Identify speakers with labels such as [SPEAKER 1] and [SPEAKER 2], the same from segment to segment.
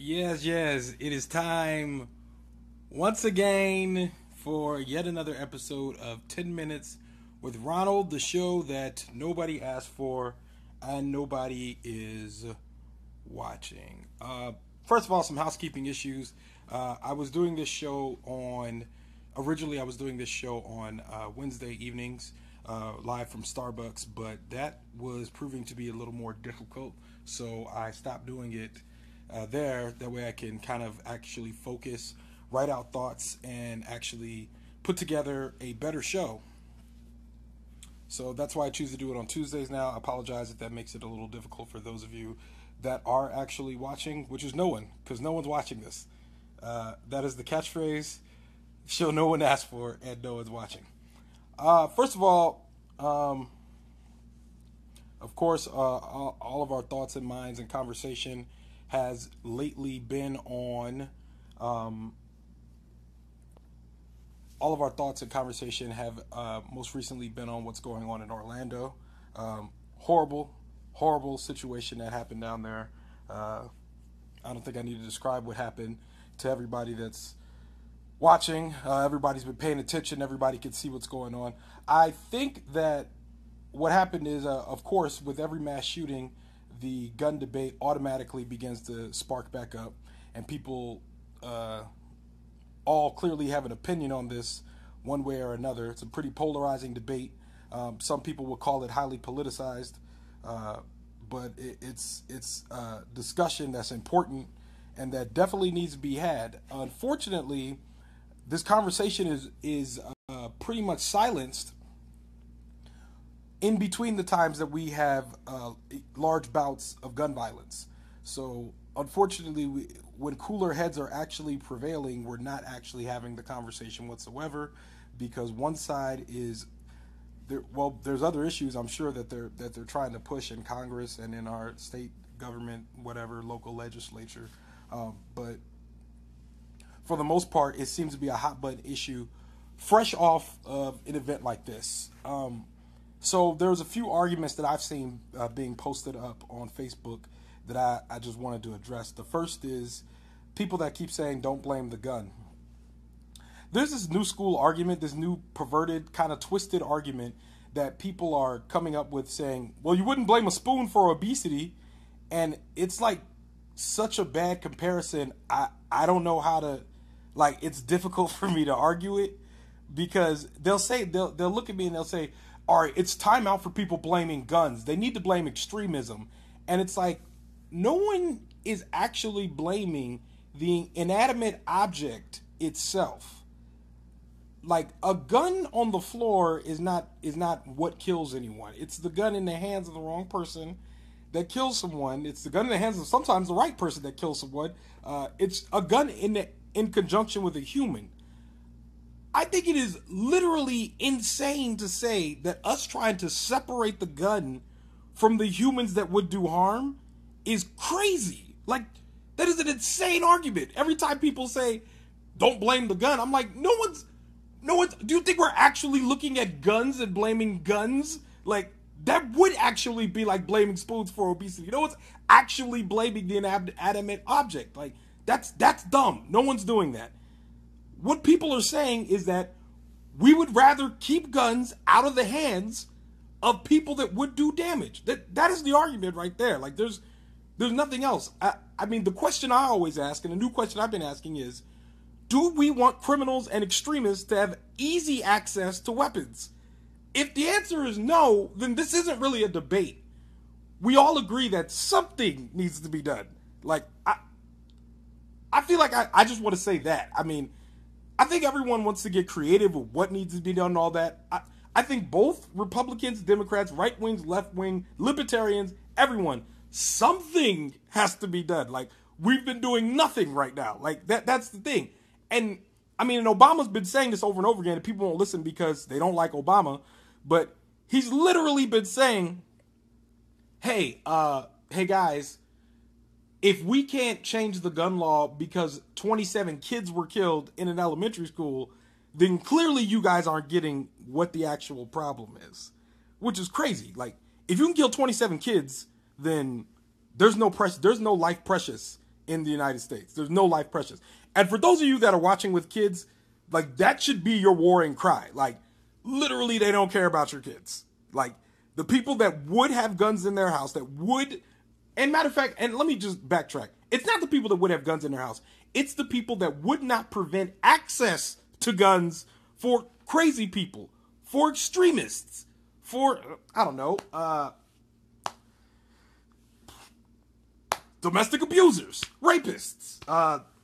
[SPEAKER 1] Yes. It is time once again for yet another episode of 10 Minutes with Ronald, the show that nobody asked for and nobody is watching. First of all, some housekeeping issues. Originally I was doing this show on Wednesday evenings, live from Starbucks, but that was proving to be a little more difficult, so I stopped doing it there. That way I can kind of actually focus, write out thoughts, and actually put together a better show. So that's why I choose to do it on Tuesdays now. I apologize if that makes it a little difficult for those of you that are actually watching, which is no one, because no one's watching this. That is the catchphrase: show no one asked for and no one's watching. First of all, of course, all of our thoughts and minds and conversation has lately been on, all of our thoughts and conversation have most recently been on what's going on in Orlando. Horrible situation that happened down there. I don't think I need to describe what happened to everybody that's watching. Everybody's been paying attention. Everybody can see what's going on. I think that what happened is, of course, with every mass shooting, the gun debate automatically begins to spark back up, and people all clearly have an opinion on this one way or another. It's a pretty polarizing debate. Some people would call it highly politicized, but it's a discussion that's important and that definitely needs to be had. Unfortunately, this conversation is pretty much silenced in between the times that we have large bouts of gun violence. So unfortunately, when cooler heads are actually prevailing, we're not actually having the conversation whatsoever, because one side is there. Well, there's other issues I'm sure that they're trying to push in Congress and in our state government, whatever, local legislature, but for the most part, it seems to be a hot button issue fresh off of an event like this. So there's a few arguments that I've seen being posted up on Facebook that I just wanted to address. The first is people that keep saying, don't blame the gun. There's this new school argument, this new perverted, kind of twisted argument that people are coming up with, saying, well, you wouldn't blame a spoon for obesity. And it's like such a bad comparison. I don't know how to, like, it's difficult for me to argue it, because they'll look at me and they'll say, all right, it's time out for people blaming guns. They need to blame extremism. And it's like, no one is actually blaming the inanimate object itself. Like, a gun on the floor is not what kills anyone. It's the gun in the hands of the wrong person that kills someone. It's the gun in the hands of sometimes the right person that kills someone. It's a gun in conjunction with a human. I think it is literally insane to say that us trying to separate the gun from the humans that would do harm is crazy. Like, that is an insane argument. Every time people say, don't blame the gun, I'm like, no one's, do you think we're actually looking at guns and blaming guns? Like, that would actually be like blaming spoons for obesity. No one's actually blaming the inanimate object. Like, that's dumb. No one's doing that. What people are saying is that we would rather keep guns out of the hands of people that would do damage. That is the argument right there. Like, there's nothing else. I mean, the question I always ask, and a new question I've been asking is, do we want criminals and extremists to have easy access to weapons? If the answer is no, then this isn't really a debate. We all agree that something needs to be done. Like, I feel like I just want to say that. I mean, I think everyone wants to get creative with what needs to be done and all that. I think both Republicans, Democrats, right wings, left wing, libertarians, everyone, something has to be done. Like, we've been doing nothing right now. Like, that's the thing. And I mean, and Obama's been saying this over and over again, and people won't listen because they don't like Obama, but he's literally been saying, hey guys, if we can't change the gun law because 27 kids were killed in an elementary school, then clearly you guys aren't getting what the actual problem is, which is crazy. Like, if you can kill 27 kids, then there's no life precious in the United States. There's no life precious. And for those of you that are watching with kids, like, that should be your warring cry. Like, literally, they don't care about your kids. Like, the people that would have guns in their house, that would, and matter of fact, and let me just backtrack. It's not the people that would have guns in their house. It's the people that would not prevent access to guns for crazy people, for extremists, for, I don't know, domestic abusers, rapists,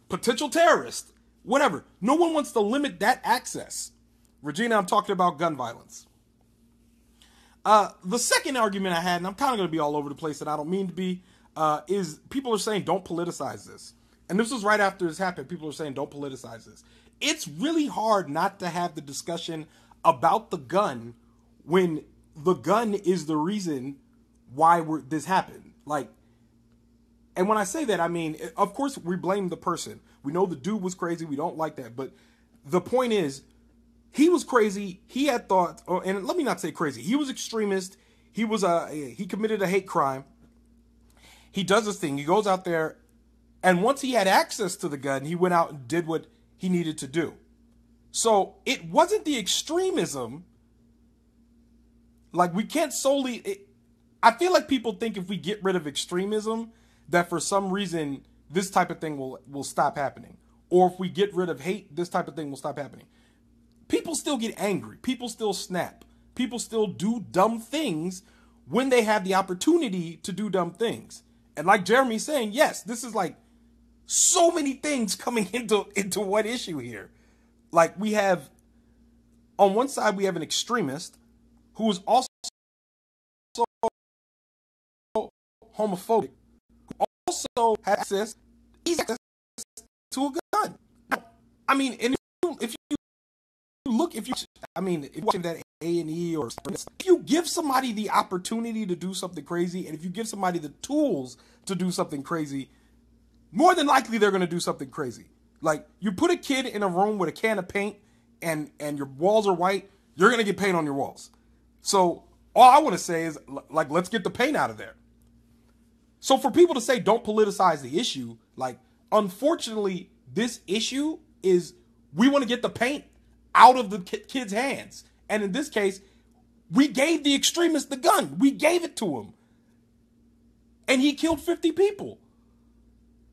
[SPEAKER 1] potential terrorists, whatever. No one wants to limit that access. Regina, I'm talking about gun violence. The second argument I had, and I'm kind of going to be all over the place and I don't mean to be, is people are saying don't politicize this. And this was right after this happened. People are saying don't politicize this. It's really hard not to have the discussion about the gun when the gun is the reason why this happened. Like, and when I say that, I mean, of course, we blame the person. We know the dude was crazy. We don't like that. But the point is, he was crazy. He had thoughts, and let me not say crazy. He was extremist. He committed a hate crime. He does this thing. He goes out there, and once he had access to the gun, he went out and did what he needed to do. So it wasn't the extremism. Like, we can't solely... I feel like people think if we get rid of extremism, that for some reason this type of thing will stop happening. Or if we get rid of hate, this type of thing will stop happening. People still get angry. People still snap. People still do dumb things when they have the opportunity to do dumb things. And like Jeremy's saying, yes, this is like so many things coming into one issue here. Like, we have, on one side, we have an extremist who is also homophobic, who also has access to a gun. I mean, and if you look, if you watching that A&E or if you give somebody the opportunity to do something crazy, and if you give somebody the tools to do something crazy, more than likely they're going to do something crazy. Like, you put a kid in a room with a can of paint and your walls are white, you're going to get paint on your walls. So all I want to say is, like, let's get the paint out of there. So for people to say don't politicize the issue, like, unfortunately, this issue is we want to get the paint out of the kid's hands. And in this case, we gave the extremist the gun. We gave it to him. And he killed 50 people.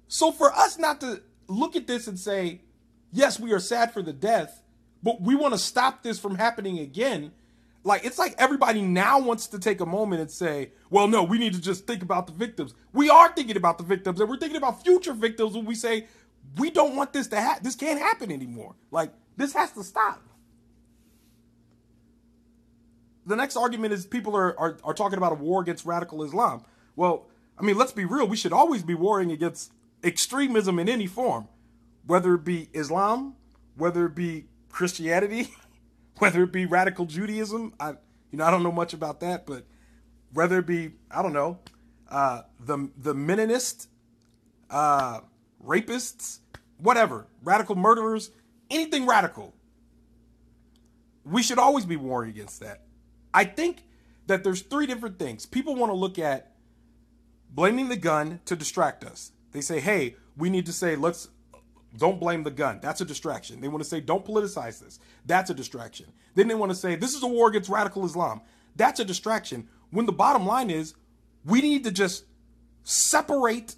[SPEAKER 1] So for us not to look at this and say, yes, we are sad for the death, but we want to stop this from happening again. Like, it's like everybody now wants to take a moment and say, well, no, we need to just think about the victims. We are thinking about the victims, and we're thinking about future victims when we say, we don't want this to happen. This can't happen anymore. Like, this has to stop. The next argument is people are talking about a war against radical Islam. Well, I mean, let's be real. We should always be warring against extremism in any form, whether it be Islam, whether it be Christianity, whether it be radical Judaism. I don't know much about that, but whether it be, I don't know, the Mennonist, rapists, whatever, radical murderers, anything radical. We should always be warring against that. I think that there's three different things. People want to look at blaming the gun to distract us. They say, hey, we need to say, don't blame the gun. That's a distraction. They want to say, don't politicize this. That's a distraction. Then they want to say, this is a war against radical Islam. That's a distraction. When the bottom line is, we need to just separate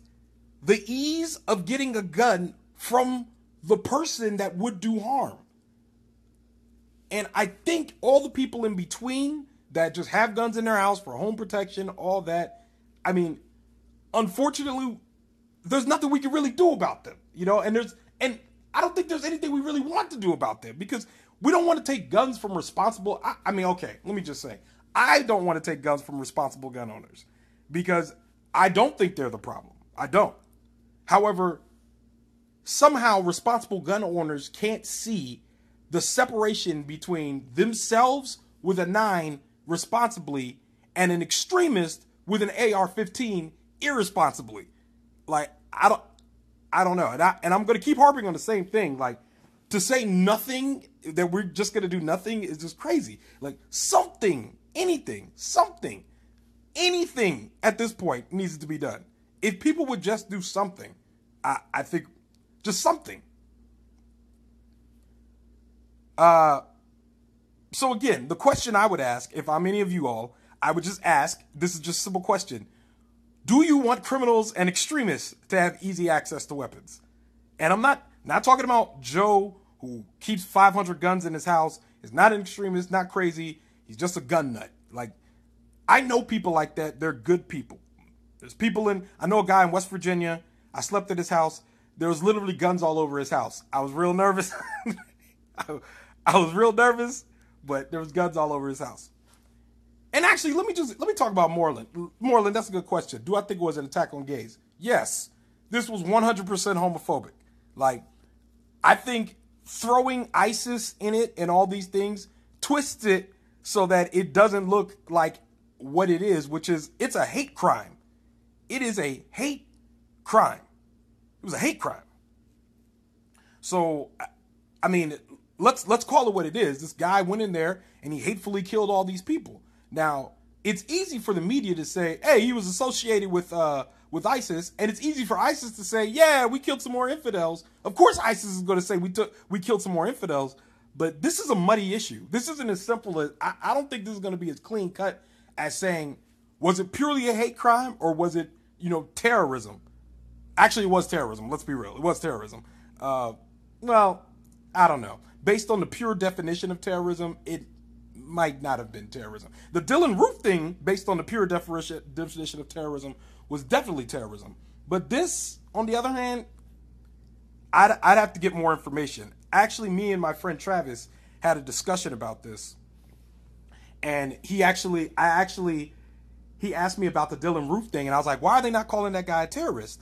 [SPEAKER 1] the ease of getting a gun from the person that would do harm. And I think all the people in between that just have guns in their house for home protection, all that, I mean, unfortunately, there's nothing we can really do about them, and I don't think there's anything we really want to do about them, because we don't want to take guns from responsible. Okay, let me just say, I don't want to take guns from responsible gun owners, because I don't think they're the problem. I don't. However, somehow responsible gun owners can't see the separation between themselves with a 9 responsibly and an extremist with an AR-15 irresponsibly. Like, I don't know. And I'm going to keep harping on the same thing. Like, to say nothing, that we're just going to do nothing, is just crazy. Like, something, anything at this point needs to be done. If people would just do something, I think just something. So again, the question I would ask, if I'm any of you all, I would just ask, this is just a simple question. Do you want criminals and extremists to have easy access to weapons? And I'm not talking about Joe, who keeps 500 guns in his house, is not an extremist, not crazy. He's just a gun nut. Like, I know people like that. They're good people. There's people I know a guy in West Virginia. I slept at his house. There was literally guns all over his house. I was real nervous. I was real nervous, but there was guns all over his house. And actually, let me talk about Moreland. Moreland, that's a good question. Do I think it was an attack on gays? Yes. This was 100% homophobic. Like, I think throwing ISIS in it and all these things twists it so that it doesn't look like what it is, which is it's a hate crime. It is a hate crime. It was a hate crime. So, I mean, let's call it what it is. This guy went in there and he hatefully killed all these people. Now, it's easy for the media to say, hey, he was associated with ISIS, and it's easy for ISIS to say, yeah, we killed some more infidels. Of course ISIS is going to say we killed some more infidels, but this is a muddy issue. This isn't as simple as, I don't think this is going to be as clean cut as saying, was it purely a hate crime or was it, terrorism? Actually, it was terrorism. Let's be real. It was terrorism. Well, I don't know. Based on the pure definition of terrorism, it might not have been terrorism. The Dylan Roof thing, based on the pure definition of terrorism, was definitely terrorism. But this, on the other hand, I'd have to get more information. Actually, me and my friend Travis had a discussion about this. And he asked me about the Dylan Roof thing. And I was like, why are they not calling that guy a terrorist?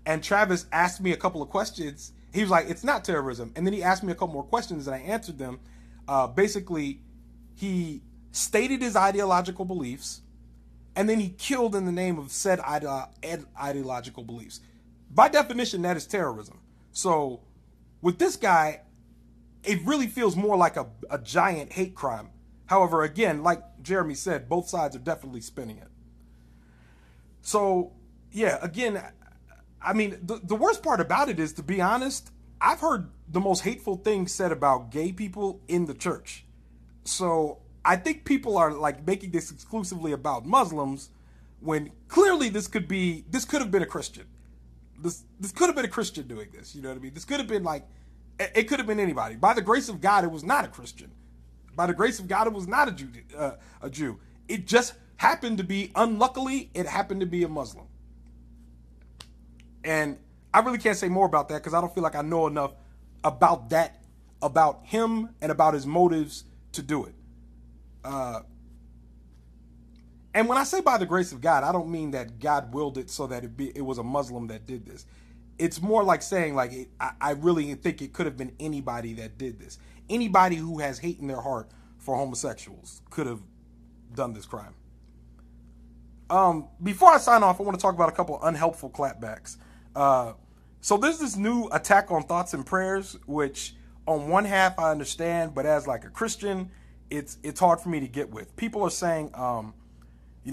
[SPEAKER 1] And Travis asked me a couple of questions. He was like, it's not terrorism. And then he asked me a couple more questions and I answered them. Basically, he stated his ideological beliefs and then he killed in the name of said ideological beliefs. By definition, that is terrorism. So with this guy, it really feels more like a giant hate crime. However, again, like Jeremy said, both sides are definitely spinning it. So, yeah, again, I mean, the worst part about it is, to be honest, I've heard the most hateful things said about gay people in the church. So I think people are like making this exclusively about Muslims when clearly this could have been a Christian. This could have been a Christian doing this. You know what I mean? This could have been it could have been anybody. By the grace of God, it was not a Christian. By the grace of God, it was not a Jew. It just happened to be, unluckily, it happened to be a Muslim. And I really can't say more about that because I don't feel like I know enough about that, about him and about his motives to do it. And when I say by the grace of God, I don't mean that God willed it so that it was a Muslim that did this. It's more like saying, like, I really think it could have been anybody that did this. Anybody who has hate in their heart for homosexuals could have done this crime. Before I sign off, I want to talk about a couple unhelpful clapbacks. So there's this new attack on thoughts and prayers, which on one half I understand, but as like a Christian, it's hard for me to get with. People are saying,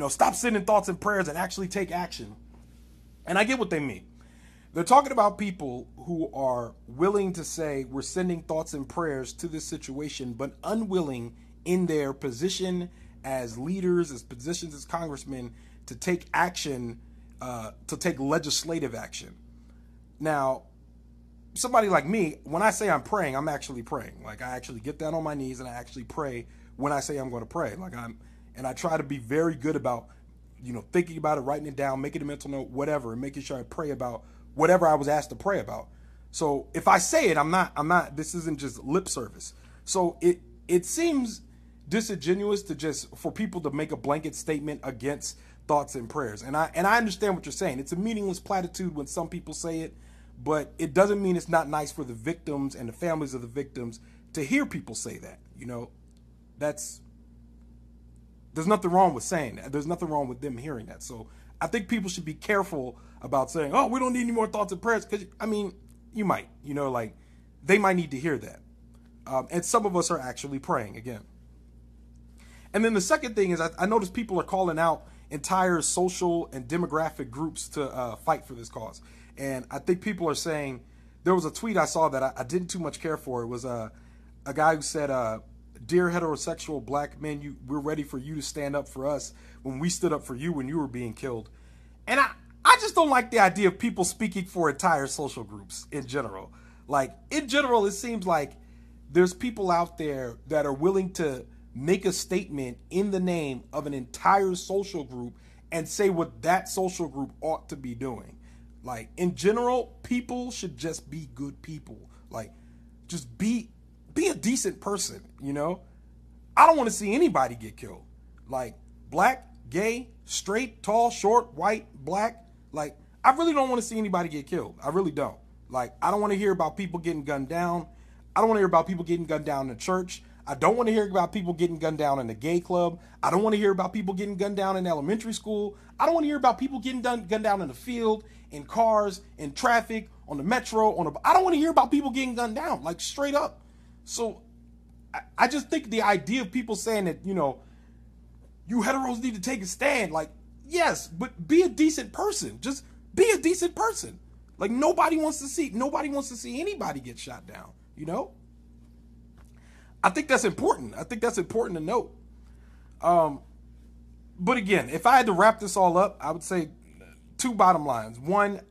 [SPEAKER 1] stop sending thoughts and prayers and actually take action. And I get what they mean. They're talking about people who are willing to say we're sending thoughts and prayers to this situation, but unwilling in their position as leaders, as positions as congressmen, to take action, to take legislative action. Now, somebody like me, when I say I'm praying, I'm actually praying. Like, I actually get down on my knees and I actually pray when I say I'm going to pray. And I try to be very good about, thinking about it, writing it down, making a mental note, whatever, and making sure I pray about whatever I was asked to pray about. So if I say it, I'm not, this isn't just lip service. So it seems disingenuous for people to make a blanket statement against thoughts and prayers. And I understand what you're saying. It's a meaningless platitude when some people say it, but it doesn't mean it's not nice for the victims and the families of the victims to hear people say that. There's nothing wrong with saying that. There's nothing wrong with them hearing that. So I think people should be careful about saying, oh, we don't need any more thoughts and prayers. Because, you might, they might need to hear that. And some of us are actually praying again. And then the second thing is I notice people are calling out entire social and demographic groups to fight for this cause. And I think people are saying, there was a tweet I saw that I didn't too much care for. It was a guy who said, "Dear heterosexual black men, we're ready for you to stand up for us when we stood up for you when you were being killed." And I just don't like the idea of people speaking for entire social groups in general. Like, in general, it seems like there's people out there that are willing to make a statement in the name of an entire social group and say what that social group ought to be doing. Like, in general, people should just be good people. Like, just be a decent person, you know? I don't want to see anybody get killed. Like, black, gay, straight, tall, short, white, black. Like, I really don't want to see anybody get killed. I really don't. Like, I don't want to hear about people getting gunned down. I don't want to hear about people getting gunned down in the church. I don't want to hear about people getting gunned down in the gay club. I don't want to hear about people getting gunned down in elementary school. I don't want to hear about people getting gunned down in the field, in cars, in traffic, on the metro. I don't want to hear about people getting gunned down, like, straight up. So I just think the idea of people saying that, you know, you heteros need to take a stand. Like, yes, but be a decent person. Just be a decent person. Like, nobody wants to see anybody get shot down, you know? I think that's important. I think that's important to note. But again, if I had to wrap this all up, I would say two bottom lines. One,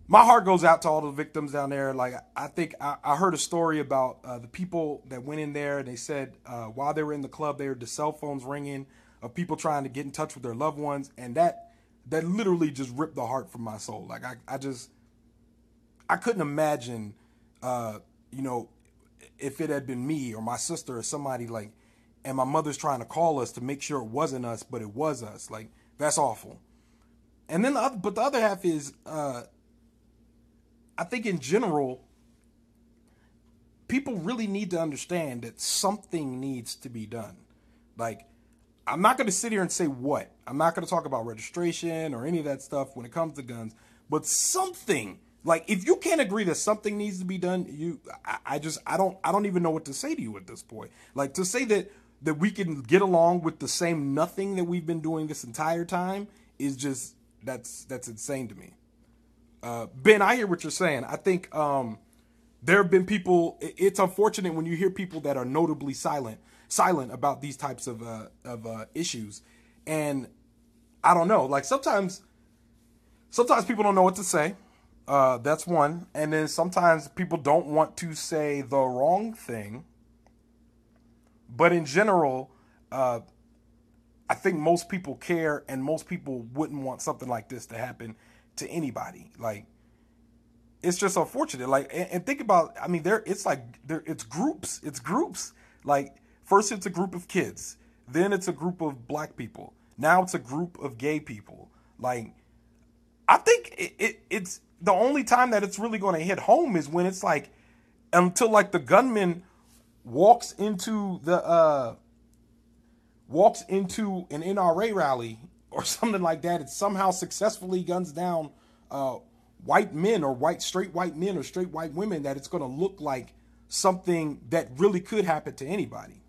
[SPEAKER 1] my heart goes out to all the victims down there. Like, I think I heard a story about the people that went in there, and they said while they were in the club, they heard the cell phones ringing of people trying to get in touch with their loved ones, and that literally just ripped the heart from my soul. Like, I couldn't imagine, you know, if it had been me or my sister or somebody, like, and my mother's trying to call us to make sure it wasn't us, but it was us. Like, that's awful. And then the other half is, I think in general, people really need to understand that something needs to be done. Like, I'm not going to sit here and say what. I'm not going to talk about registration or any of that stuff when it comes to guns, but something. Like, if you can't agree that something needs to be done, I don't even know what to say to you at this point. Like, to say that we can get along with the same nothing that we've been doing this entire time is just, that's insane to me. Ben, I hear what you're saying. I think there have been people. It's unfortunate when you hear people that are notably silent about these types of issues, and I don't know. Like, sometimes people don't know what to say. That's one. And then sometimes people don't want to say the wrong thing. But in general, I think most people care, and most people wouldn't want something like this to happen to anybody. Like, it's just unfortunate. Like, and think about, I mean, it's groups. Like, first it's a group of kids, then it's a group of black people. Now it's a group of gay people. Like, I think it's the only time that it's really going to hit home is when it's like, until like the gunman walks into an NRA rally or something like that, it somehow successfully guns down white men or straight white men or straight white women, that it's going to look like something that really could happen to anybody.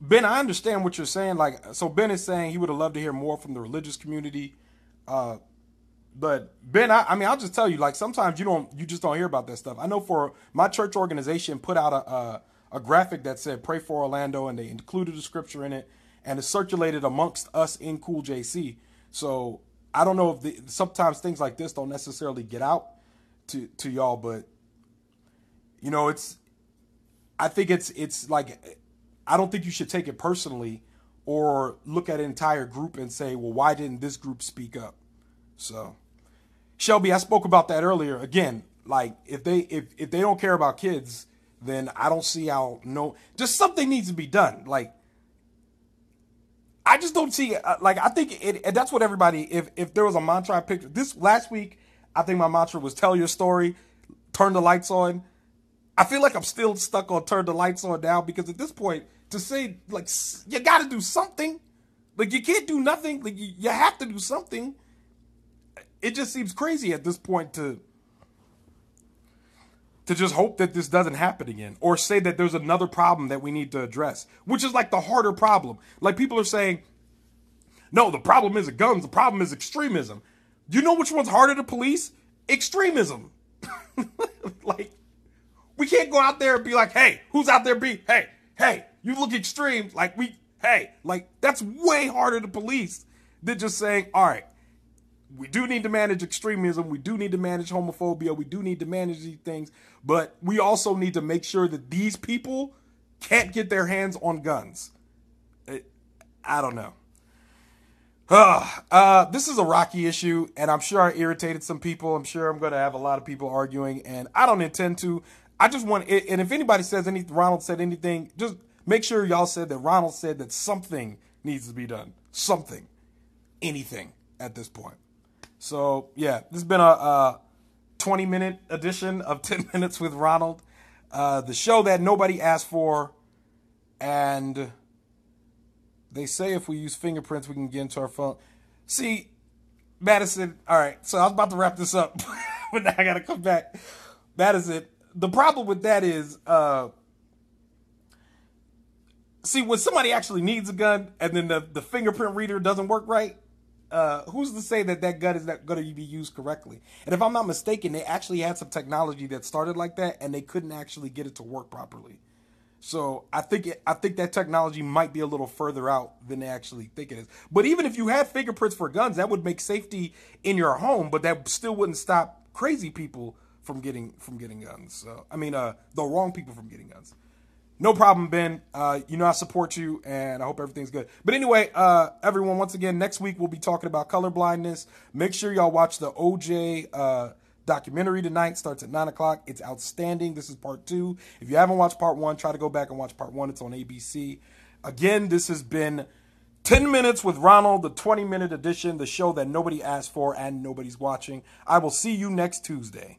[SPEAKER 1] Ben, I understand what you're saying. Like, so Ben is saying he would have loved to hear more from the religious community. But Ben, I mean, I'll just tell you, like, sometimes you just don't hear about that stuff. I know for my church organization put out a graphic that said "Pray for Orlando," and they included a scripture in it, and it circulated amongst us in Cool JC. So I don't know if sometimes things like this don't necessarily get out to y'all, but you know, I think it's like, I don't think you should take it personally or look at an entire group and say, well, why didn't this group speak up? So, Shelby, I spoke about that earlier. Again, like, if they don't care about kids, then I don't see how. No, just something needs to be done. Like, I just don't see. Like, I think and that's what everybody. If there was a mantra I picked this last week, I think my mantra was tell your story, turn the lights on. I feel like I'm still stuck on turn the lights on now, because at this point, to say, like, you got to do something. Like, you can't do nothing. Like, you have to do something. It just seems crazy at this point to to just hope that this doesn't happen again, or say that there's another problem that we need to address, which is like the harder problem. Like people are saying, no, the problem isn't guns. The problem is extremism. You know which one's harder to police? Extremism. Like, we can't go out there and be like, hey, who's out there hey, you look extreme. Like like that's way harder to police than just saying, all right, we do need to manage extremism. We do need to manage homophobia. We do need to manage these things. But we also need to make sure that these people can't get their hands on guns. I don't know. This is a rocky issue, and I'm sure I irritated some people. I'm sure I'm going to have a lot of people arguing, and I don't intend to. I just want, and if anybody says anything, Ronald said anything, just make sure y'all said that Ronald said that something needs to be done. Something. Anything at this point. So, yeah, this has been a 20-minute edition of 10 Minutes with Ronald. The show that nobody asked for, and they say if we use fingerprints, we can get into our phone. See, Madison, all right, so I was about to wrap this up, but now I got to come back. Madison, the problem with that is, see, when somebody actually needs a gun and then the fingerprint reader doesn't work right, who's to say that that gun is not going to be used correctly? And if I'm not mistaken, they actually had some technology that started like that, and they couldn't actually get it to work properly. So I think that technology might be a little further out than they actually think it is. But even if you had fingerprints for guns, that would make safety in your home, but that still wouldn't stop crazy people from getting guns. So I mean, the wrong people from getting guns. No problem, Ben. You know I support you, and I hope everything's good. But anyway, everyone, once again, next week we'll be talking about colorblindness. Make sure y'all watch the OJ documentary tonight. Starts at 9 o'clock. It's outstanding. This is part 2. If you haven't watched part 1, try to go back and watch part 1. It's on ABC. Again, this has been 10 Minutes with Ronald, the 20-minute edition, the show that nobody asked for and nobody's watching. I will see you next Tuesday.